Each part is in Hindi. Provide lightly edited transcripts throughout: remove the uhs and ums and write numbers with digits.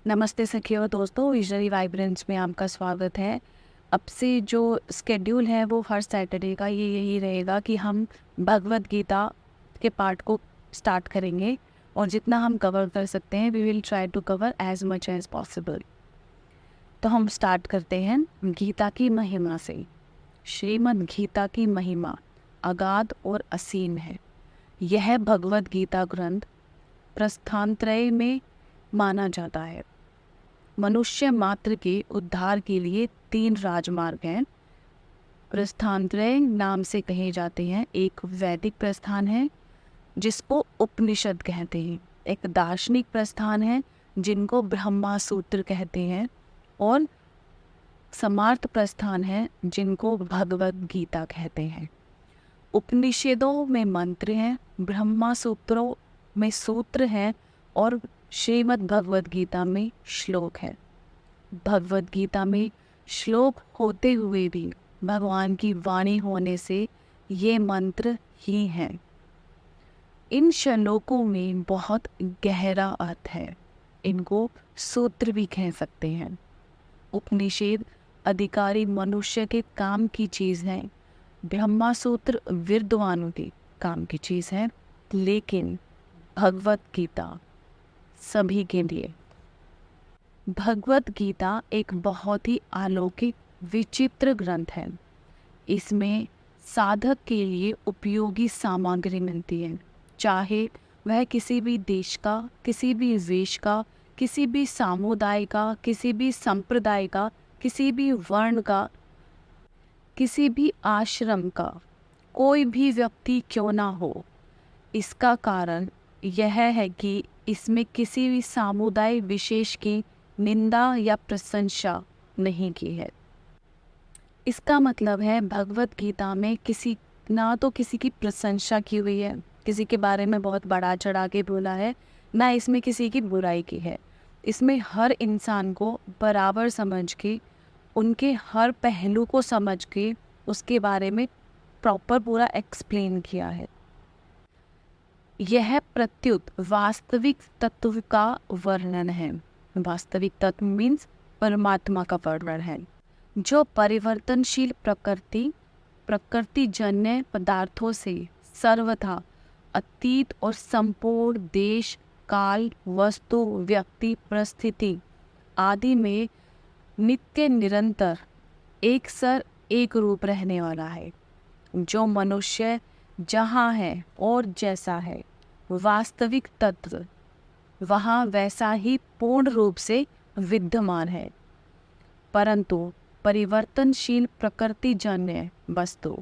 नमस्ते सखियों दोस्तों, विजनरी वाइब्रेंस में आपका स्वागत है। अब से जो स्केड्यूल है वो हर सैटरडे का ये यही रहेगा कि हम भगवत गीता के पार्ट को स्टार्ट करेंगे और जितना हम कवर कर सकते हैं we will try to cover as much as possible. तो हम स्टार्ट करते हैं गीता की महिमा से। श्रीमद् गीता की महिमा अगाध और असीम है। यह भगवत गीता ग्रंथ प्रस्थानत्रय में माना जाता है। मनुष्य मात्र के उद्धार के लिए 3 राजमार्ग हैं। प्रस्थानत्रय नाम से कहे जाते हैं। एक वैदिक प्रस्थान है जिसको उपनिषद कहते हैं, एक दार्शनिक प्रस्थान है जिनको ब्रह्मा सूत्र कहते हैं, और समार्थ प्रस्थान है जिनको भगवत गीता कहते हैं। उपनिषदों में मंत्र हैं, ब्रह्मा सूत्रों में सूत्र हैं और श्रीमद् भगवत गीता में श्लोक है। भगवत गीता में श्लोक होते हुए भी भगवान की वाणी होने से ये मंत्र ही हैं। इन श्लोकों में बहुत गहरा अर्थ है, इनको सूत्र भी कह सकते हैं। उपनिषद अधिकारी मनुष्य के काम की चीज़ है, ब्रह्मा सूत्र विद्वानों के काम की चीज़ है, लेकिन भगवत गीता सभी के लिए। भगवत गीता एक बहुत ही अलौकिक विचित्र ग्रंथ है। इसमें साधक के लिए उपयोगी सामग्री मिलती है, चाहे वह किसी भी देश का, किसी भी वेश का, किसी भी समुदाय का, किसी भी संप्रदाय का, किसी भी वर्ण का, किसी भी आश्रम का कोई भी व्यक्ति क्यों ना हो। इसका कारण यह है कि इसमें किसी भी समुदाय विशेष की निंदा या प्रशंसा नहीं की है। इसका मतलब है भगवत गीता में ना तो किसी की प्रशंसा की हुई है, किसी के बारे में बहुत बड़ा चढ़ा के बोला है, ना इसमें किसी की बुराई की है। इसमें हर इंसान को बराबर समझ के, उनके हर पहलू को समझ के उसके बारे में प्रॉपर पूरा एक्सप्लेन किया है। यह प्रत्युत वास्तविक तत्व का वर्णन है। वास्तविक तत्व मीन्स परमात्मा का वर्णन है, जो परिवर्तनशील प्रकृतिजन्य पदार्थों से सर्वथा अतीत और संपूर्ण देश, काल, वस्तु, व्यक्ति, परिस्थिति आदि में नित्य निरंतर एक रूप रहने वाला है। जो मनुष्य जहाँ है और जैसा है वास्तविक तत्व वहाँ वैसा ही पूर्ण रूप से विद्यमान है, परंतु परिवर्तनशील प्रकृतिजन्य वस्तु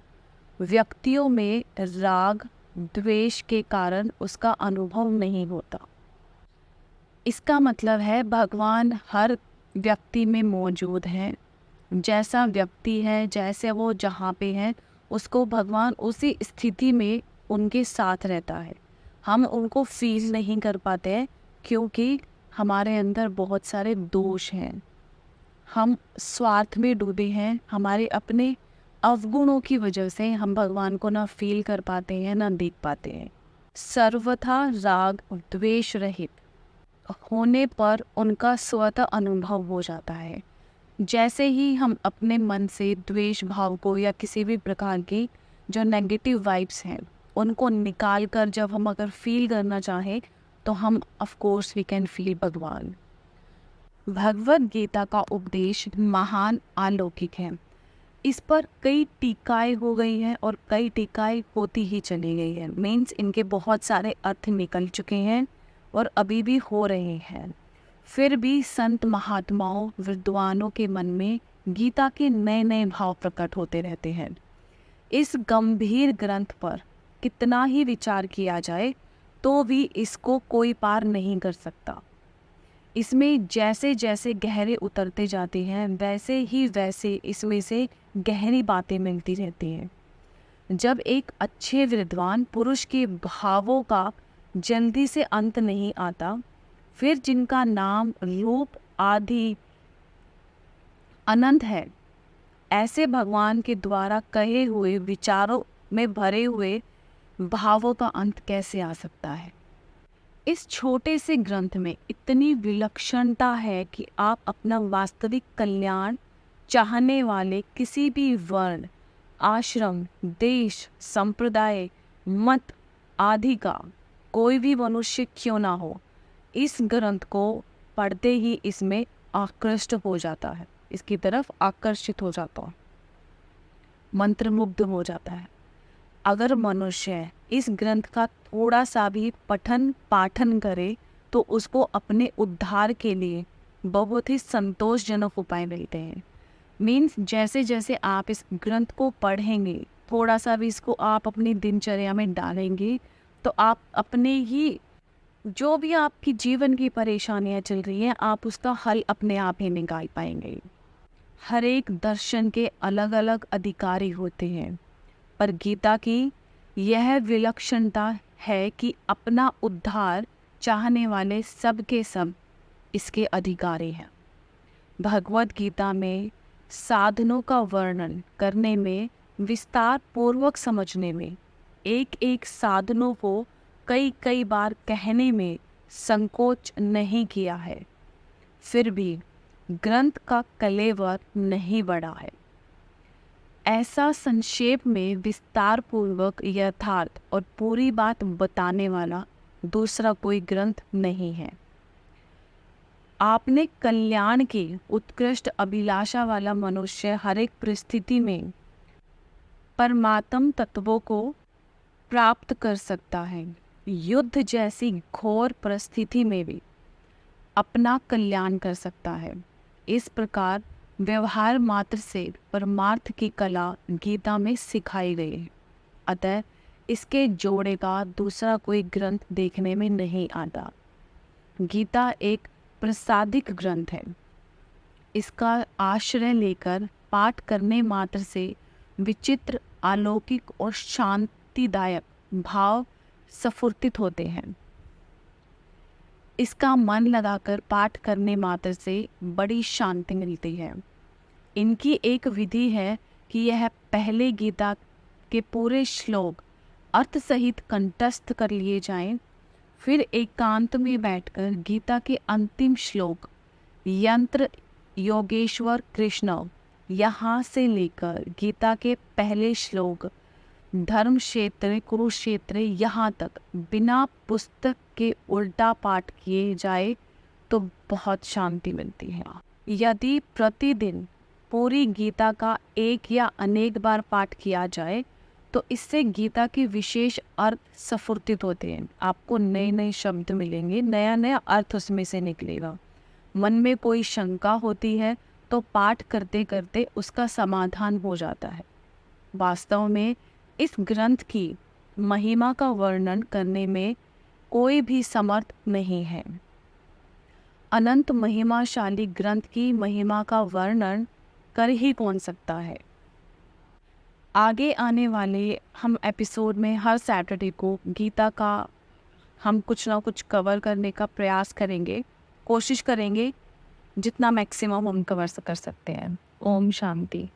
व्यक्तियों में राग द्वेष के कारण उसका अनुभव नहीं होता। इसका मतलब है भगवान हर व्यक्ति में मौजूद है। जैसा व्यक्ति है, जैसे वो जहाँ पे है, उसको भगवान उसी स्थिति में उनके साथ रहता है। हम उनको फील नहीं कर पाते हैं क्योंकि हमारे अंदर बहुत सारे दोष हैं, हम स्वार्थ में डूबे हैं। हमारे अपने अवगुणों की वजह से हम भगवान को ना फील कर पाते हैं, ना देख पाते हैं। सर्वथा राग द्वेष रहित होने पर उनका स्वतः अनुभव हो जाता है। जैसे ही हम अपने मन से द्वेष भाव को या किसी भी प्रकार की जो नेगेटिव वाइब्स हैं उनको निकाल कर जब हम अगर फील करना चाहें तो हम of course we can feel भगवान। भगवत गीता का उपदेश महान अलौकिक है। इस पर कई टीकाएं हो गई हैं और कई टीकाएं होती ही चली गई हैं। मीन्स इनके बहुत सारे अर्थ निकल चुके हैं और अभी भी हो रहे हैं। फिर भी संत महात्माओं विद्वानों के मन में गीता के नए नए भाव प्रकट होते रहते हैं। इस गंभीर ग्रंथ पर कितना ही विचार किया जाए तो भी इसको कोई पार नहीं कर सकता। इसमें जैसे जैसे गहरे उतरते जाते हैं वैसे इसमें से गहरी बातें मिलती रहती हैं। जब एक अच्छे विद्वान पुरुष के भावों का जल्दी से अंत नहीं आता, फिर जिनका नाम रूप आदि अनंत है, ऐसे भगवान के द्वारा कहे हुए विचारों में भरे हुए भावों का अंत कैसे आ सकता है। इस छोटे से ग्रंथ में इतनी विलक्षणता है कि आप अपना वास्तविक कल्याण चाहने वाले किसी भी वर्ण, आश्रम, देश, संप्रदाय, मत आदि का कोई भी मनुष्य क्यों ना हो, इस ग्रंथ को पढ़ते ही इसमें आकृष्ट हो जाता है, इसकी तरफ आकर्षित हो जाता है, मंत्रमुग्ध हो जाता है। अगर मनुष्य इस ग्रंथ का थोड़ा सा भी पठन पाठन करे तो उसको अपने उद्धार के लिए बहुत ही संतोषजनक उपाय मिलते हैं। मीन्स जैसे जैसे आप इस ग्रंथ को पढ़ेंगे, थोड़ा सा भी इसको आप अपनी दिनचर्या में डालेंगे, तो आप अपने ही जो भी आपकी जीवन की परेशानियां चल रही हैं, आप उसका हल अपने आप ही निकाल पाएंगे। हर एक दर्शन के अलग अलग अधिकारी होते हैं, पर गीता की यह विलक्षणता है कि अपना उद्धार चाहने वाले सब के सब इसके अधिकारी हैं। भगवत गीता में साधनों का वर्णन करने में, विस्तार पूर्वक समझने में, एक एक साधनों को कई कई बार कहने में संकोच नहीं किया है। फिर भी ग्रंथ का कलेवर नहीं बढ़ा है। ऐसा संक्षेप में विस्तार पूर्वक यथार्थ और पूरी बात बताने वाला दूसरा कोई ग्रंथ नहीं है। आपने कल्याण की उत्कृष्ट अभिलाषा वाला मनुष्य हर एक परिस्थिति में परमात्म तत्वों को प्राप्त कर सकता है। युद्ध जैसी घोर परिस्थिति में भी अपना कल्याण कर सकता है। इस प्रकार व्यवहार मात्र से परमार्थ की कला गीता में सिखाई गई है। अतः इसके जोड़े का दूसरा कोई ग्रंथ देखने में नहीं आता। गीता एक प्रसादिक ग्रंथ है। इसका आश्रय लेकर पाठ करने मात्र से विचित्र, अलौकिक और शांतिदायक भाव स्फुरित होते हैं। इसका मन लगाकर पाठ करने मात्र से बड़ी शांति मिलती है। इनकी एक विधि है कि यह पहले गीता के पूरे श्लोक अर्थ सहित कंठस्थ कर लिए जाएं, फिर एकांत में बैठकर गीता के अंतिम श्लोक यंत्र योगेश्वर कृष्ण यहाँ से लेकर गीता के पहले श्लोक धर्म क्षेत्र कुरुक्षेत्र यहाँ तक बिना पुस्तक के उल्टा पाठ किए जाए तो बहुत शांति मिलती है। यदि प्रतिदिन पूरी गीता का एक या अनेक बार पाठ किया जाए तो इससे गीता के विशेष अर्थ स्फुरित होते हैं। आपको नए नए शब्द मिलेंगे, नया नया अर्थ उसमें से निकलेगा। मन में कोई शंका होती है तो पाठ करते करते उसका समाधान हो जाता है। वास्तव में इस ग्रंथ की महिमा का वर्णन करने में कोई भी समर्थ नहीं है। अनंत महिमाशाली ग्रंथ की महिमा का वर्णन कर ही कौन सकता है। आगे आने वाले हम एपिसोड में हर सैटरडे को गीता का हम कुछ ना कुछ कवर करने का प्रयास करेंगे, कोशिश करेंगे जितना मैक्सिमम हम कवर कर सकते हैं। ओम शांति।